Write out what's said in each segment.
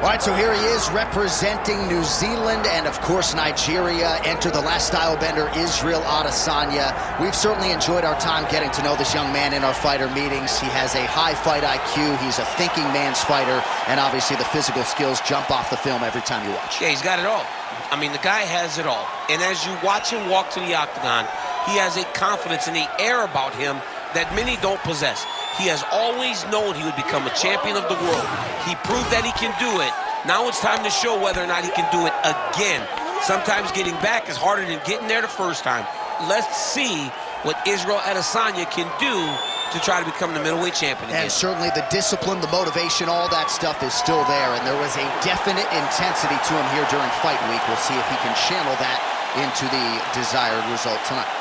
All right, so here he is representing New Zealand and, of course, Nigeria. Enter the last style bender, Israel Adesanya. We've certainly enjoyed our time getting to know this young man in our fighter meetings. He has a high fight IQ. He's a thinking man's fighter. And obviously the physical skills jump off the film every time you watch. Yeah, he's got it all. I mean, the guy has it all. And as you watch him walk to the octagon, he has a confidence and the air about him that many don't possess. He has always known he would become a champion of the world. He proved that he can do it. Now it's time to show whether or not he can do it again. Sometimes getting back is harder than getting there the first time. Let's see what Israel Adesanya can do to try to become the middleweight champion again. And certainly the discipline, the motivation, all that stuff is still there. And there was a definite intensity to him here during fight week. We'll see if he can channel that into the desired result tonight.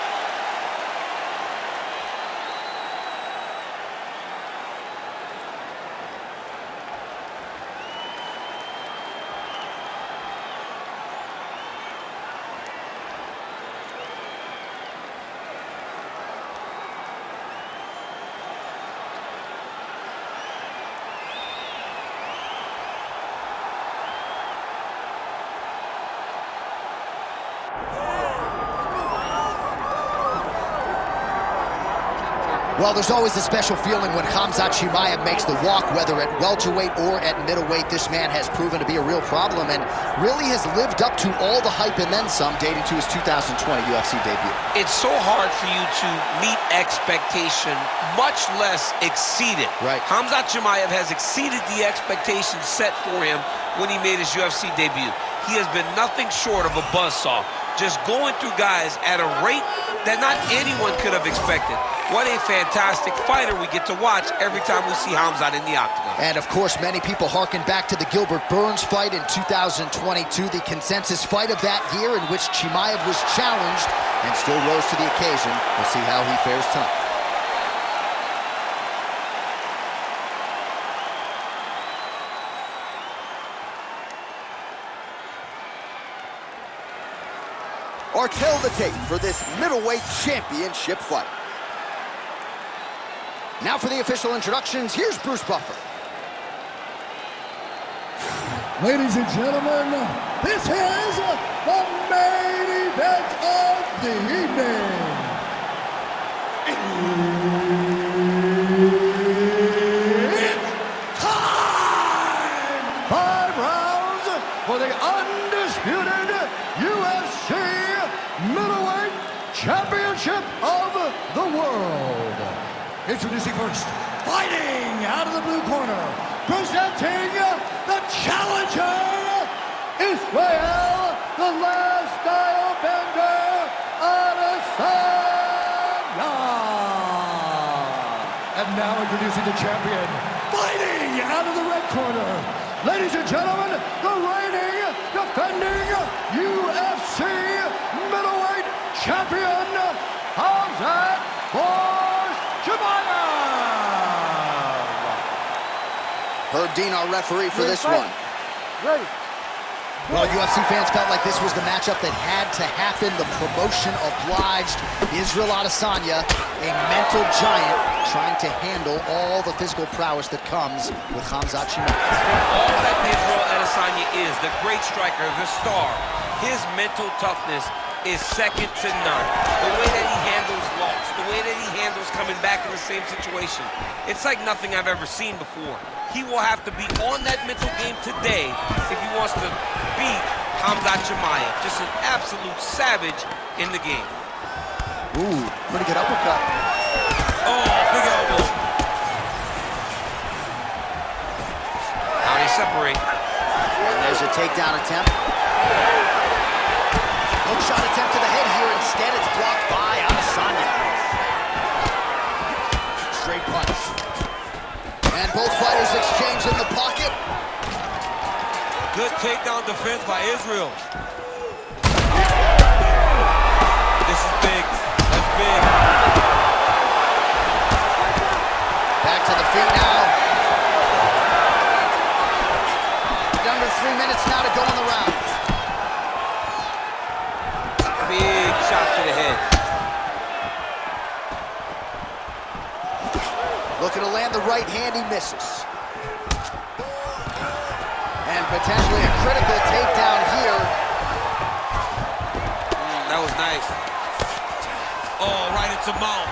Well, there's always a special feeling when Khamzat Chimaev makes the walk, whether at welterweight or at middleweight. This man has proven to be a real problem and really has lived up to all the hype and then some, dating to his 2020 UFC debut. It's so hard for you to meet expectation, much less exceed it. Right. Khamzat Chimaev has exceeded the expectations set for him when he made his UFC debut. He has been nothing short of a buzzsaw, just going through guys at a rate that not anyone could have expected. What a fantastic fighter we get to watch every time we see Khamzat in the octagon. And of course, many people harken back to the Gilbert Burns fight in 2022, the consensus fight of that year in which Chimaev was challenged and still rose to the occasion. We'll see how he fares tonight. Or tell the tape for this middleweight championship fight. Now for the official introductions, here's Bruce Buffer. Ladies and gentlemen, this is the main event of the evening. It's time! 5 rounds for the undisputed UFC middleweight championship of the world. Introducing first, fighting out of the blue corner, presenting the challenger, Israel, the last style bender, Adesanya. And now introducing the champion, fighting out of the red corner, ladies and gentlemen, the reigning, defending UFC middleweight champion, Khamzat Chimaev. Herb Dean, our referee for this one. Ready. Well, UFC fans felt like this was the matchup that had to happen. The promotion obliged. Israel Adesanya, a mental giant, trying to handle all the physical prowess that comes with Khamzat Chimaev. All that Israel Adesanya is, the great striker, the star, his mental toughness is second to none. The way that he handles loss, the way that he handles coming back in the same situation, it's like nothing I've ever seen before. He will have to be on that mental game today if he wants to beat Khamzat Chimaev. Just an absolute savage in the game. Ooh, pretty good uppercut. Oh, big elbow. Now they separate. And there's a takedown attempt. Hook shot attempt to the head here. Instead, it's blocked by Adesanya. Straight punch. And both fighters exchange in the pocket. Good takedown defense by Israel. This is big. That's big. Back to the feet now. Under 3 minutes now to go in the round. Big shot to the head. Looking to land the right hand, he misses. And And potentially a critical takedown here. That was nice. Oh, right into mount.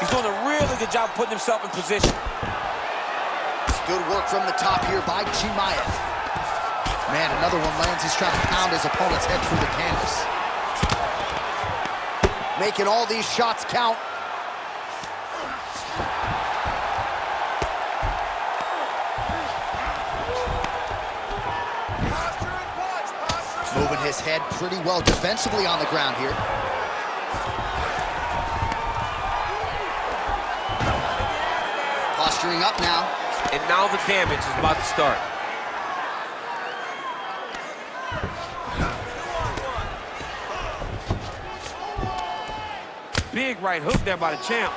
He's doing a really good job putting himself in position. Good work from the top here by Chimaev. Man, another one lands. He's trying to pound his opponent's head through the canvas. Making all these shots count. Moving his head pretty well defensively on the ground here. Posturing up now. And now the damage is about to start. Big right hook there by the champ.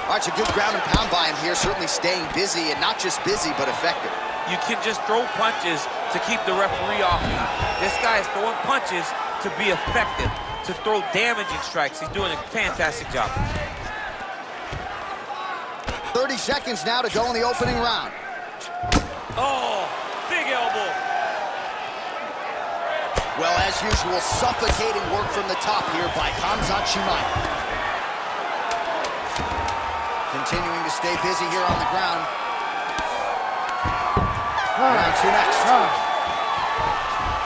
All right, it's a good ground and pound by him here, certainly staying busy, and not just busy, but effective. You can just throw punches to keep the referee off you. This guy is throwing punches to be effective, to throw damaging strikes. He's doing a fantastic job. 30 seconds now to go in the opening round. Oh, big elbow. Well, as usual, suffocating work from the top here by Khamzat Chimaev. Continuing to stay busy here on the ground. Round two next.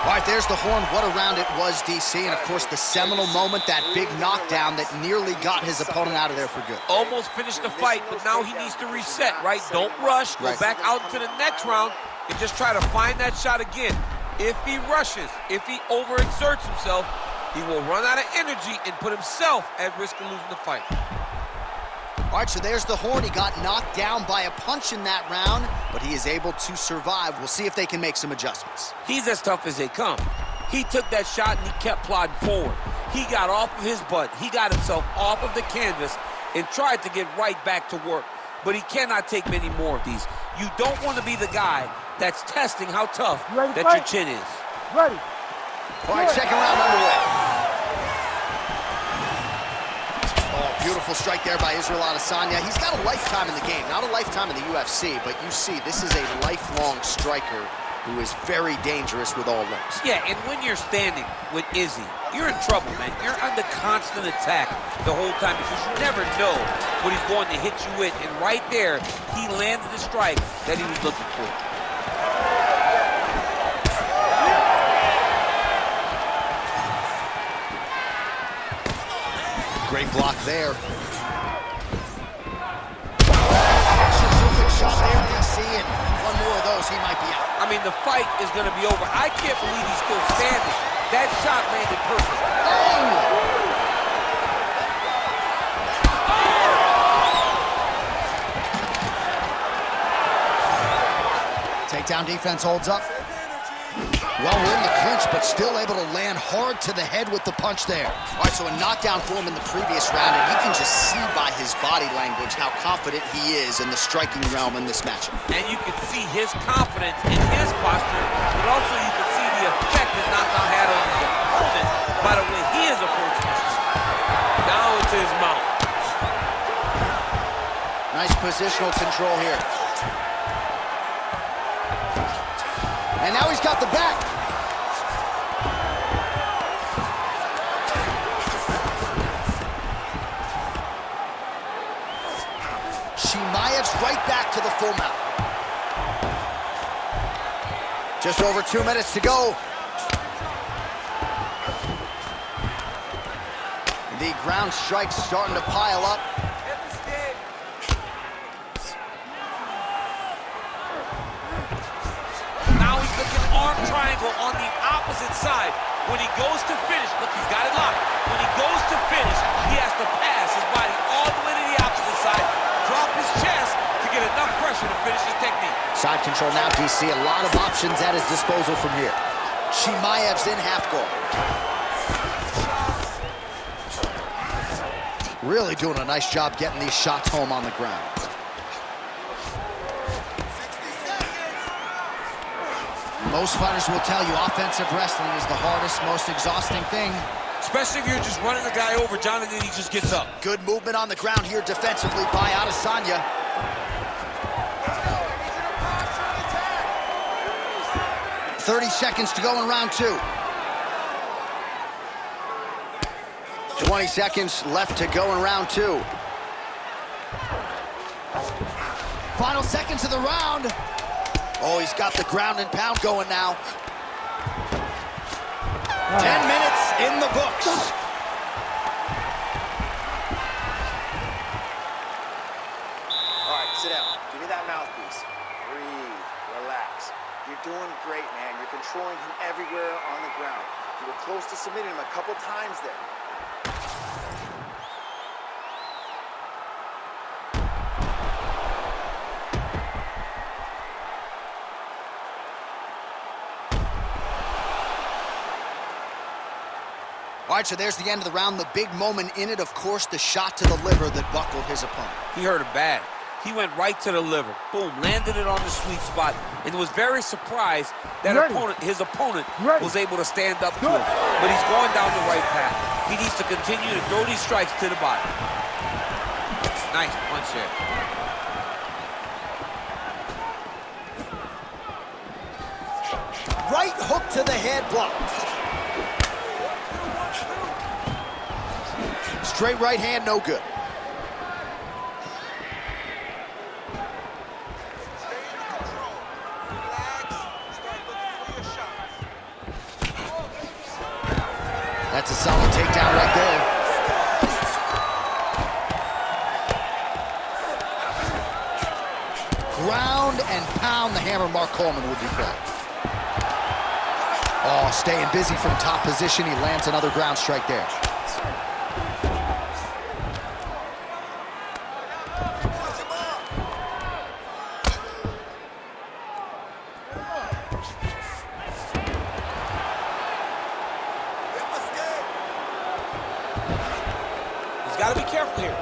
All right, there's the horn. What a round it was, DC. And, of course, the seminal moment, that big knockdown that nearly got his opponent out of there for good. Almost finished the fight, but now he needs to reset, right? Don't rush. Go back out into the next round and just try to find that shot again. If he rushes, if he overexerts himself, he will run out of energy and put himself at risk of losing the fight. All right, so there's the horn. He got knocked down by a punch in that round, but he is able to survive. We'll see if they can make some adjustments. He's as tough as they come. He took that shot and he kept plodding forward. He got off of his butt. He got himself off of the canvas and tried to get right back to work. But he cannot take many more of these. You don't want to be the guy that's testing how tough that your chin is. Ready. All right, second round underway. Beautiful strike there by Israel Adesanya. He's got a lifetime in the game, not a lifetime in the UFC, but you see, this is a lifelong striker who is very dangerous with all limbs. Yeah, and when you're standing with Izzy, you're in trouble, man. You're under constant attack the whole time because you never know what he's going to hit you with. And right there, he landed the strike that he was looking for. Great block there. Terrific shot there, DC, and one more of those, he might be out. I mean, the fight is going to be over. I can't believe he's still standing. That shot landed perfect. Takedown defense holds up. Well, we're in the clinch, but still able to land hard to the head with the punch there. All right, so a knockdown for him in the previous round, and you can just see by his body language how confident he is in the striking realm in this matchup. And you can see his confidence in his posture, but also you can see the effect that knockdown had on his opponent by the way he is approaching this. Now it's his mouth. Nice positional control here. And now he's got the back. Chimaev's right back to the full mount. Just over 2 minutes to go. The ground strikes starting to pile up. Arm triangle on the opposite side. When he goes to finish, look, he's got it locked. When he goes to finish, he has to pass his body all the way to the opposite side, drop his chest to get enough pressure to finish his technique. Side control now, DC. A lot of options at his disposal from here. Chimaev's in half guard. Really doing a nice job getting these shots home on the ground. Most fighters will tell you offensive wrestling is the hardest, most exhausting thing. Especially if you're just running the guy over, Jonathan, he just gets up. Good movement on the ground here defensively by Adesanya. 30 seconds to go in round 2. 20 seconds left to go in round 2. Final seconds of the round. Oh, he's got the ground and pound going now. 10 minutes in the books. All right, sit down. Give me that mouthpiece. Breathe. Relax. You're doing great, man. You're controlling him everywhere on the ground. You were close to submitting him a couple times there. All right, so there's the end of the round. The big moment in it, of course, the shot to the liver that buckled his opponent. He hurt him bad. He went right to the liver. Boom, landed it on the sweet spot, and was very surprised that his opponent was able to stand up to him. But he's going down the right path. He needs to continue to throw these strikes to the body. Nice punch there. Right hook to the head, blocked. Straight right hand, no good. That's a solid takedown right there. Ground and pound, the hammer Mark Coleman would be proud. Oh, staying busy from top position. He lands another ground strike there. Got to be careful here.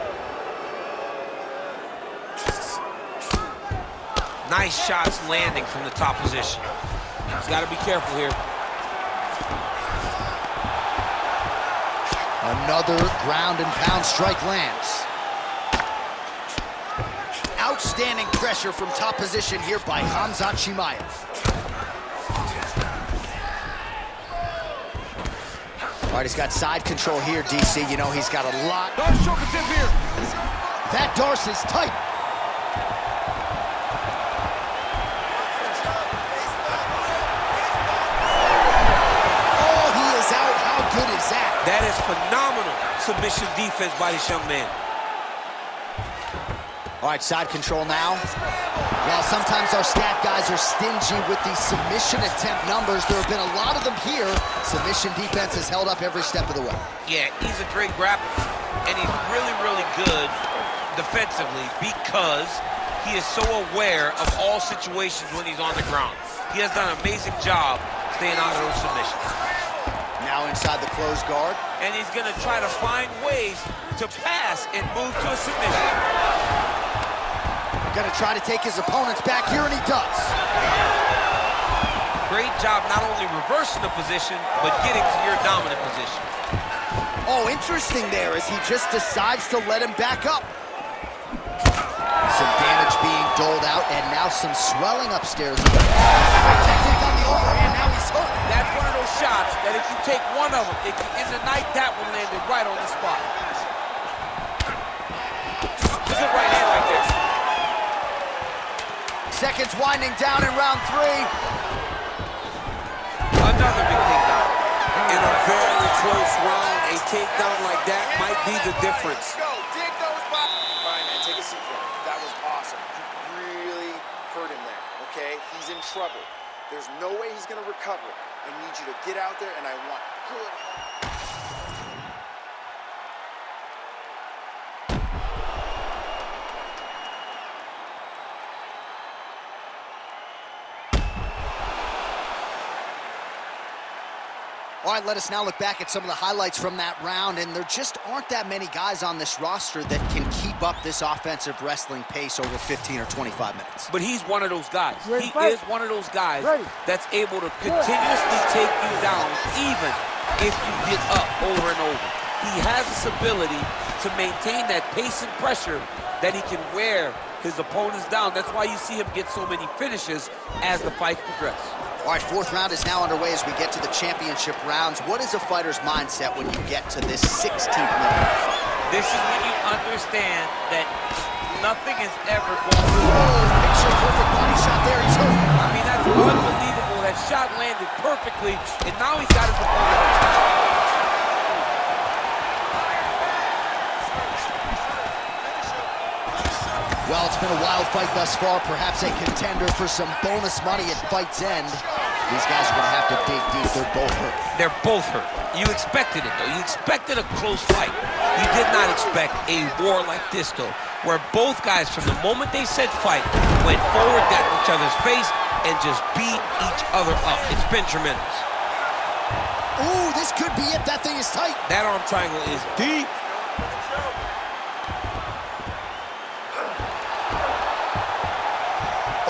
Nice shots landing from the top position. He's got to be careful here. Another ground and pound strike lands. Outstanding pressure from top position here by Khamzat Chimaev. All right, he's got side control here, DC. You know, he's got a lot. That Darcy's tight. Oh, he is out. How good is that? That is phenomenal submission defense by this young man. All right, side control now. While sometimes our stat guys are stingy with these submission attempt numbers, there have been a lot of them here. Submission defense has held up every step of the way. Yeah, he's a great grappler, and he's really, really good defensively because he is so aware of all situations when he's on the ground. He has done an amazing job staying out of those submissions. Now inside the closed guard. And he's going to try to find ways to pass and move to a submission. Gonna try to take his opponents back here, and he does. Great job not only reversing the position, but getting to your dominant position. Oh, interesting there as he just decides to let him back up. Some damage being doled out, and now some swelling upstairs. Technique on the overhand, now he's hooked. That's one of those shots that if you take one of them, if you end the night, that one landed right on the spot. Good right hand right there. Seconds winding down in round 3. Another big takedown. In a very close round, a takedown like that might be the difference. Go, dig those boxes. All right, man, take a seat there. That was awesome. You really hurt him there, okay? He's in trouble. There's no way he's going to recover. I need you to get out there, and I want good. All right, let us now look back at some of the highlights from that round, and there just aren't that many guys on this roster that can keep up this offensive wrestling pace over 15 or 25 minutes. But he's one of those guys. He is one of those guys that's able to continuously take you down even if you get up over and over. He has this ability to maintain that pace and pressure that he can wear his opponents down. That's why you see him get so many finishes as the fight progresses. All right, fourth round is now underway as we get to the championship rounds. What is a fighter's mindset when you get to this 16th minute? This is when you understand that nothing is ever going to Picture perfect body shot there. He's hurt. I mean, that's unbelievable. That shot landed perfectly, and now he's got his opponent. Well, it's been a wild fight thus far, perhaps a contender for some bonus money at fight's end. These guys are going to have to dig deep. They're both hurt. They're both hurt. You expected it, though. You expected a close fight. You did not expect a war like this, though, where both guys, from the moment they said fight, went forward, got in each other's face, and just beat each other up. It's been tremendous. Ooh, this could be it. That thing is tight. That arm triangle is deep.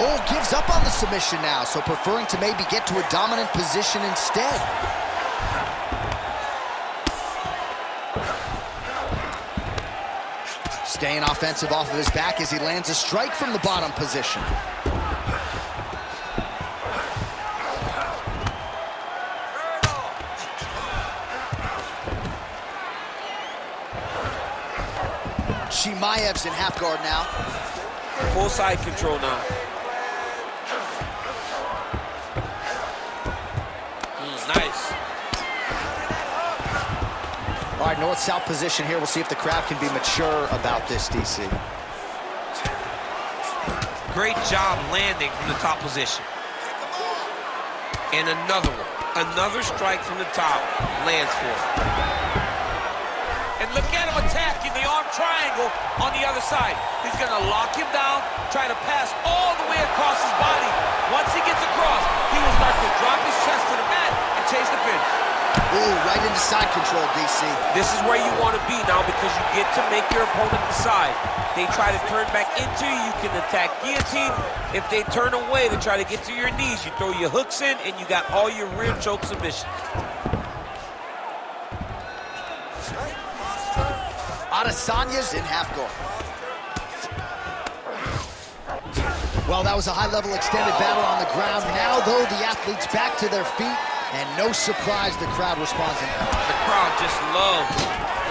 Oh, gives up on the submission now, so preferring to maybe get to a dominant position instead. Staying offensive off of his back as he lands a strike from the bottom position. Chimaev's in half guard now. Full side control now. Nice. All right, north-south position here. We'll see if the crowd can be mature about this, DC. Great job landing from the top position. And another one. Another strike from the top lands for him. And look at him attacking the arm triangle on the other side. He's going to lock him down, try to pass all the way across his body. Once he gets across, he will start to drop his chest to the mat and chase the finish. Ooh, right into side control, DC. This is where you want to be now because you get to make your opponent decide. They try to turn back into you, you can attack guillotine. If they turn away to try to get to your knees, you throw your hooks in and you got all your rear choke submissions. Adesanya's in half guard. Well, that was a high-level extended battle on the ground. Now, though, the athletes back to their feet, and no surprise the crowd responds in kind. The crowd just loves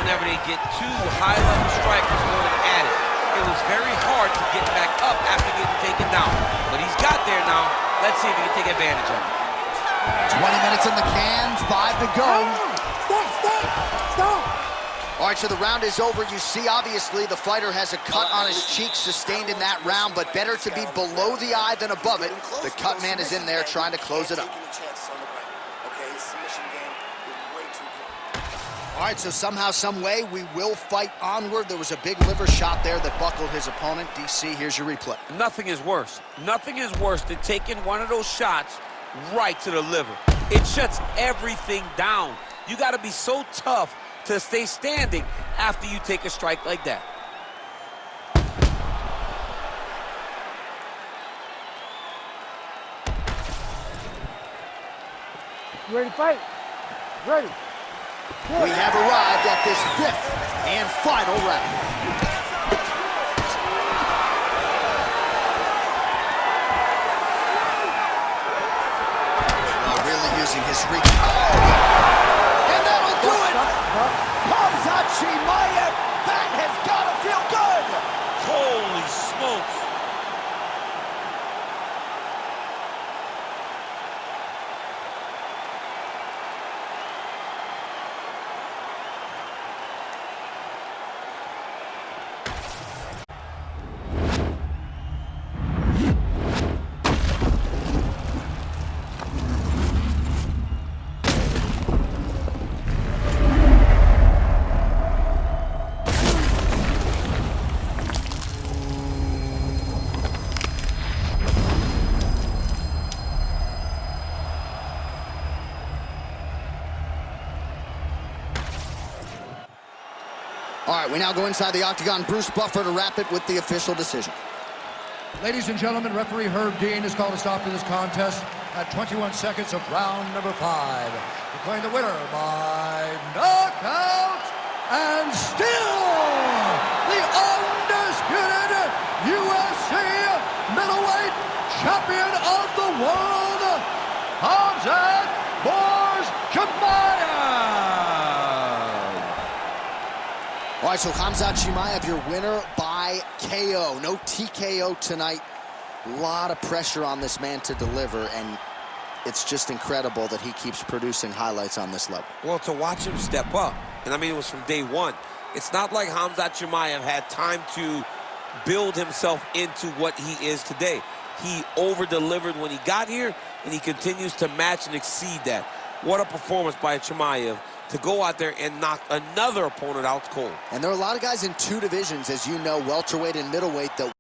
whenever they get two high-level strikers going at it. It was very hard to get back up after getting taken down. But he's got there now. Let's see if he can take advantage of it. 20 minutes in the can, 5 to go. Stop! All right, so the round is over. You see, obviously, the fighter has a cut on his cheek sustained in that round, but better to be below the eye than above it. The cut man is in there trying to close it up. All right, so somehow, some way, we will fight onward. There was a big liver shot there that buckled his opponent. DC, here's your replay. Nothing is worse. Nothing is worse than taking one of those shots right to the liver. It shuts everything down. You got to be so tough to stay standing after you take a strike like that. You ready to fight? Ready. We have arrived at this 5th and final round. Well, really using his reach. Oh! And that'll do it! Khamzat Chimaev, that has got to feel good! Holy smokes. All right, we now go inside the octagon. Bruce Buffer to wrap it with the official decision. Ladies and gentlemen, referee Herb Dean has called a stop to this contest at 21 seconds of round number 5. Declaring the winner by knockout and still the undisputed UFC middleweight champion of the world, All right, so Khamzat Chimaev, your winner by KO. No TKO tonight. A lot of pressure on this man to deliver, and it's just incredible that he keeps producing highlights on this level. Well, to watch him step up, and I mean, it was from day one. It's not like Khamzat Chimaev had time to build himself into what he is today. He over-delivered when he got here, and he continues to match and exceed that. What a performance by Chimaev to go out there and knock another opponent out cold. And there are a lot of guys in two divisions, as you know, welterweight and middleweight, that